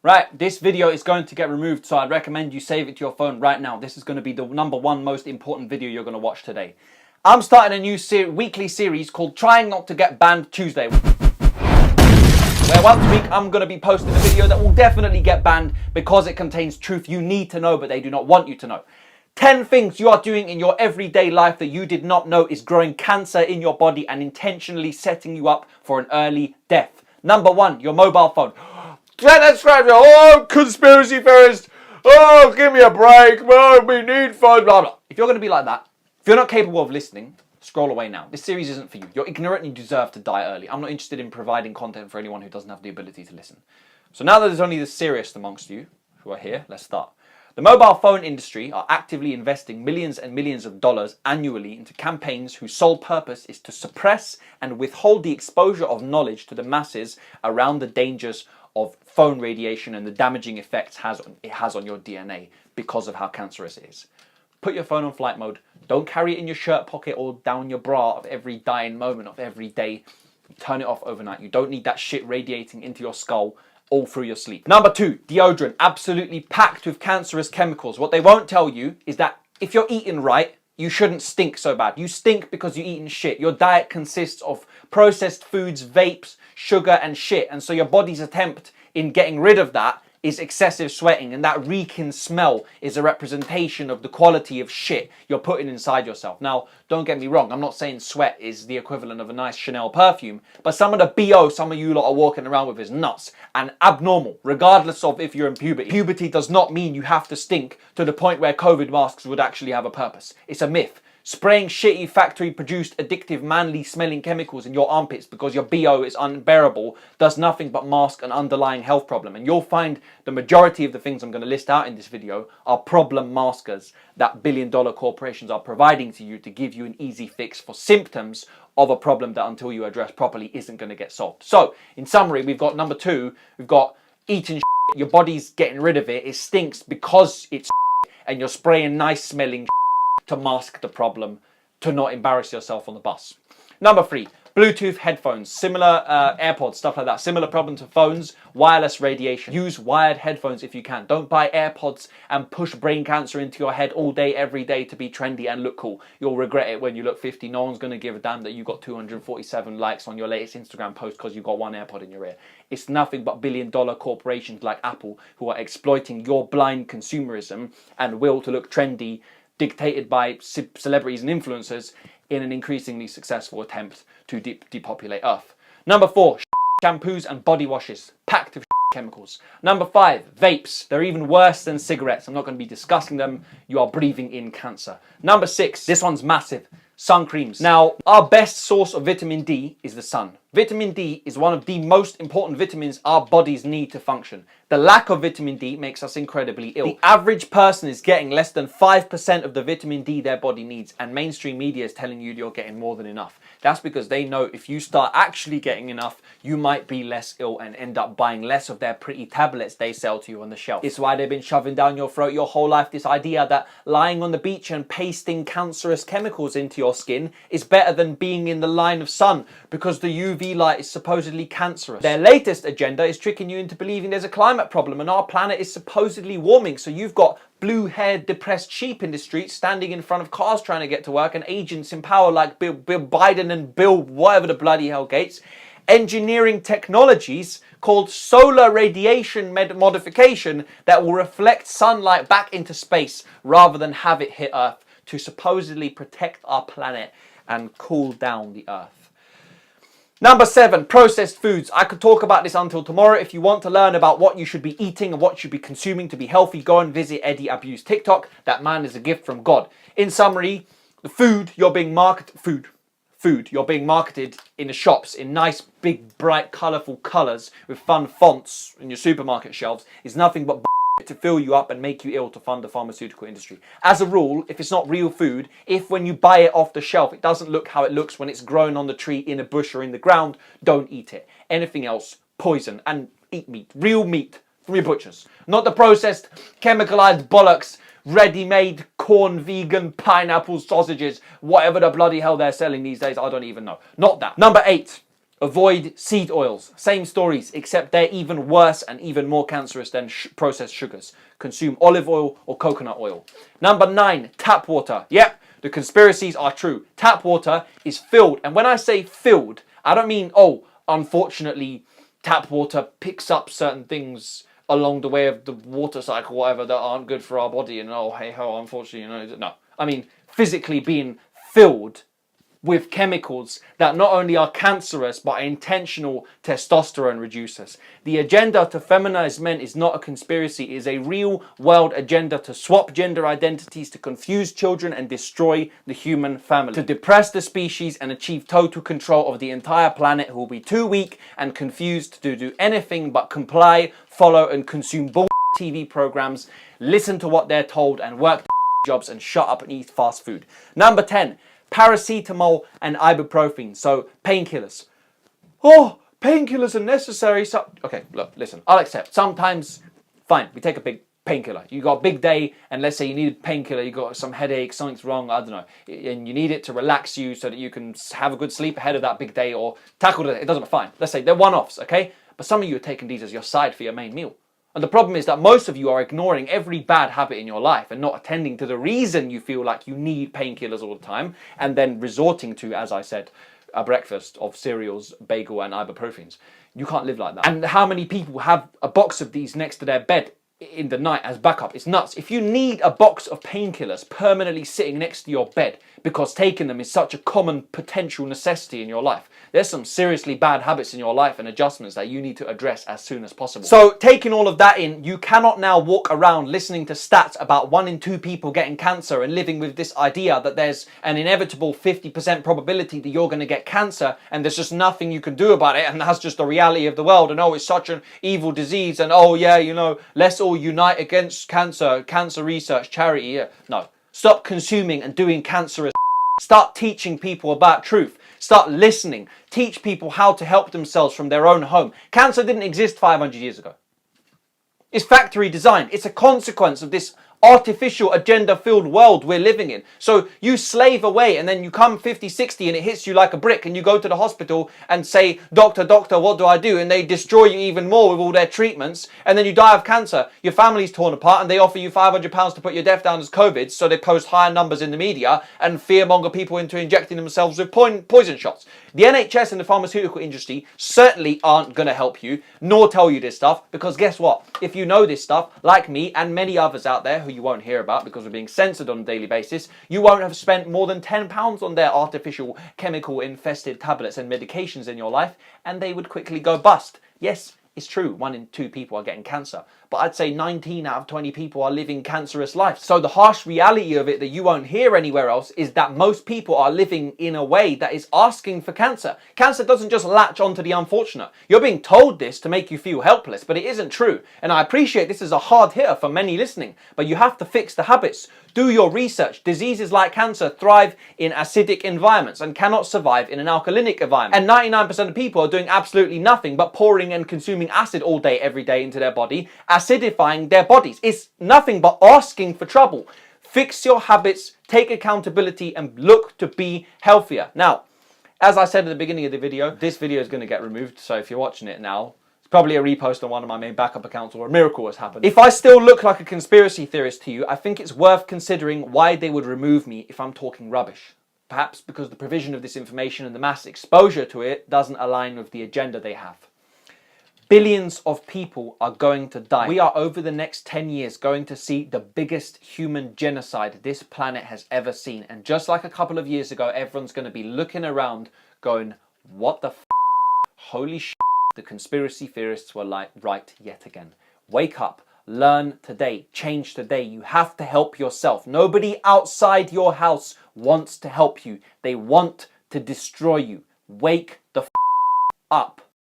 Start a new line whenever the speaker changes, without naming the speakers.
Right, this video is going to get removed, so I'd recommend you save it to your phone right now. This is going to be the #1 most important video you're going to watch today. I'm starting a new weekly series called Trying Not to Get Banned Tuesday, where once a week I'm going to be posting a video that will definitely get banned because it contains truth you need to know but they do not want you to know. 10 things you are doing in your everyday life that you did not know is growing cancer in your body and intentionally setting you up for an early death. Number 1, your mobile phone. Oh, conspiracy theorist. Oh, give me a break. Oh, we need phone. Blah, blah. If you're going to be like that, if you're not capable of listening, scroll away now. This series isn't for you. You're ignorant and you deserve to die early. I'm not interested in providing content for anyone who doesn't have the ability to listen. So now that there's only the serious amongst you who are here, let's start. The mobile phone industry are actively investing millions and millions of dollars annually into campaigns whose sole purpose is to suppress and withhold the exposure of knowledge to the masses around the dangers of phone radiation and the damaging effects it has on your DNA because of how cancerous it is. Put your phone on flight mode. Don't carry it in your shirt pocket or down your bra of every dying moment of every day. Turn it off overnight. You don't need that shit radiating into your skull all through your sleep. Number 2, deodorant. Absolutely packed with cancerous chemicals. What they won't tell you is that if you're eating right, you shouldn't stink so bad. You stink because you're eating shit. Your diet consists of processed foods, vapes, sugar and shit. And so your body's attempt in getting rid of that is excessive sweating, and that reeking smell is a representation of the quality of shit you're putting inside yourself. Now, don't get me wrong, I'm not saying sweat is the equivalent of a nice Chanel perfume, but some of the BO some of you lot are walking around with is nuts and abnormal, regardless of if you're in puberty. Puberty does not mean you have to stink to the point where COVID masks would actually have a purpose. It's a myth. Spraying shitty factory-produced, addictive, manly-smelling chemicals in your armpits because your BO is unbearable does nothing but mask an underlying health problem. And you'll find the majority of the things I'm going to list out in this video are problem maskers that billion-dollar corporations are providing to you to give you an easy fix for symptoms of a problem that, until you address properly, isn't going to get solved. So, in summary, we've got number 2, we've got eating shit, your body's getting rid of it, it stinks because it's shit, and you're spraying nice-smelling to mask the problem, to not embarrass yourself on the bus. Number 3, Bluetooth headphones, similar AirPods, stuff like that. Similar problem to phones, wireless radiation. Use wired headphones if you can. Don't buy AirPods and push brain cancer into your head all day, every day to be trendy and look cool. You'll regret it when you look 50. No one's going to give a damn that you got 247 likes on your latest Instagram post because you got one AirPod in your ear. It's nothing but billion-dollar corporations like Apple who are exploiting your blind consumerism and will to look trendy, dictated by celebrities and influencers in an increasingly successful attempt to depopulate Earth. Number 4, shampoos and body washes, packed with chemicals. Number 5, vapes. They're even worse than cigarettes. I'm not going to be discussing them. You are breathing in cancer. Number 6, this one's massive, sun creams. Now, our best source of vitamin D is the sun. Vitamin D is one of the most important vitamins our bodies need to function. The lack of vitamin D makes us incredibly ill. The average person is getting less than 5% of the vitamin D their body needs, and mainstream media is telling you you're getting more than enough. That's because they know if you start actually getting enough, you might be less ill and end up buying less of their pretty tablets they sell to you on the shelf. It's why they've been shoving down your throat your whole life this idea that lying on the beach and pasting cancerous chemicals into your skin is better than being in the line of sun because the UV light is supposedly cancerous. Their latest agenda is tricking you into believing there's a climate problem and our planet is supposedly warming, so you've got blue-haired, depressed sheep in the streets standing in front of cars trying to get to work and agents in power like Bill Biden and Bill whatever the bloody hell Gates engineering technologies called solar radiation modification that will reflect sunlight back into space rather than have it hit Earth to supposedly protect our planet and cool down the Earth. Number 7, processed foods. I could talk about this until tomorrow. If you want to learn about what you should be eating and what you should be consuming to be healthy, go and visit Eddie Abu's TikTok. That man is a gift from God. In summary, the food you're being marketed, you're being marketed in the shops in nice, big, bright, colourful colours with fun fonts in your supermarket shelves is nothing but to fill you up and make you ill to fund the pharmaceutical industry. As a rule, if it's not real food, if when you buy it off the shelf it doesn't look how it looks when it's grown on the tree, in a bush or in the ground, don't eat it. Anything else, poison, and eat meat. Real meat from your butchers. Not the processed, chemicalized bollocks, ready-made corn, vegan, pineapple sausages, whatever the bloody hell they're selling these days, I don't even know. Not that. Number 8. Avoid seed oils. Same stories, except they're even worse and even more cancerous than processed sugars. Consume olive oil or coconut oil. Number 9, tap water. Yep, the conspiracies are true. Tap water is filled. And when I say filled, I don't mean, oh, unfortunately, tap water picks up certain things along the way of the water cycle, whatever, that aren't good for our body. And oh, hey ho, unfortunately, no. I mean, physically being filled with chemicals that not only are cancerous but are intentional testosterone reducers. The agenda to feminize men is not a conspiracy, it is a real world agenda to swap gender identities, to confuse children and destroy the human family, to depress the species and achieve total control of the entire planet, who will be too weak and confused to do anything but comply, follow and consume bull TV programs, listen to what they're told and work jobs and shut up and eat fast food. Number 10. Paracetamol and ibuprofen, so painkillers. Oh, painkillers are necessary. So, okay, look, listen, I'll accept. Sometimes, fine, we take a big painkiller. You got a big day, and let's say you need a painkiller, you got some headache, something's wrong, I don't know, and you need it to relax you so that you can have a good sleep ahead of that big day or tackle it. It doesn't, fine. Let's say they're one-offs, okay? But some of you are taking these as your side for your main meal. And the problem is that most of you are ignoring every bad habit in your life and not attending to the reason you feel like you need painkillers all the time, and then resorting to, as I said, a breakfast of cereals, bagel and ibuprofens. You can't live like that. And how many people have a box of these next to their bed in the night as backup? It's nuts. If you need a box of painkillers permanently sitting next to your bed because taking them is such a common potential necessity in your life, there's some seriously bad habits in your life and adjustments that you need to address as soon as possible. So taking all of that in, you cannot now walk around listening to stats about 1 in 2 people getting cancer and living with this idea that there's an inevitable 50% probability that you're going to get cancer and there's just nothing you can do about it, and that's just the reality of the world, and oh, it's such an evil disease, and oh yeah, let's all unite against cancer research charity. Yeah. No. Stop consuming and doing cancerous. Start teaching people about truth. Start listening. Teach people how to help themselves from their own home. Cancer didn't exist 500 years ago. It's factory designed. It's a consequence of this artificial agenda-filled world we're living in. So you slave away and then you come 50, 60 and it hits you like a brick and you go to the hospital and say, doctor, what do I do? And they destroy you even more with all their treatments, and then you die of cancer. Your family's torn apart and they offer you £500 to put your death down as COVID, so they post higher numbers in the media and fearmonger people into injecting themselves with poison shots. The NHS and the pharmaceutical industry certainly aren't going to help you, nor tell you this stuff, because guess what? If you know this stuff, like me and many others out there who you won't hear about because we're being censored on a daily basis, you won't have spent more than £10 on their artificial chemical infested tablets and medications in your life, and they would quickly go bust. Yes, it's true, 1 in 2 people are getting cancer, but I'd say 19 out of 20 people are living cancerous lives. So the harsh reality of it that you won't hear anywhere else is that most people are living in a way that is asking for cancer. Cancer doesn't just latch onto the unfortunate. You're being told this to make you feel helpless, but it isn't true. And I appreciate this is a hard hitter for many listening, but you have to fix the habits. Do your research. Diseases like cancer thrive in acidic environments and cannot survive in an alkalinic environment. And 99% of people are doing absolutely nothing but pouring and consuming acid all day, every day into their body, acidifying their bodies. It's nothing but asking for trouble. Fix your habits, take accountability, and look to be healthier. Now, as I said at the beginning of the video, this video is going to get removed, so if you're watching it now, probably a repost on one of my main backup accounts, or a miracle has happened. If I still look like a conspiracy theorist to you, I think it's worth considering why they would remove me if I'm talking rubbish. Perhaps because the provision of this information and the mass exposure to it doesn't align with the agenda they have. Billions of people are going to die. We are, over the next 10 years, going to see the biggest human genocide this planet has ever seen. And just like a couple of years ago, everyone's going to be looking around going, what the f***? Holy shit. The conspiracy theorists were right yet again. Wake up, learn today, change today. You have to help yourself. Nobody outside your house wants to help you. They want to destroy you. Wake the f*** up.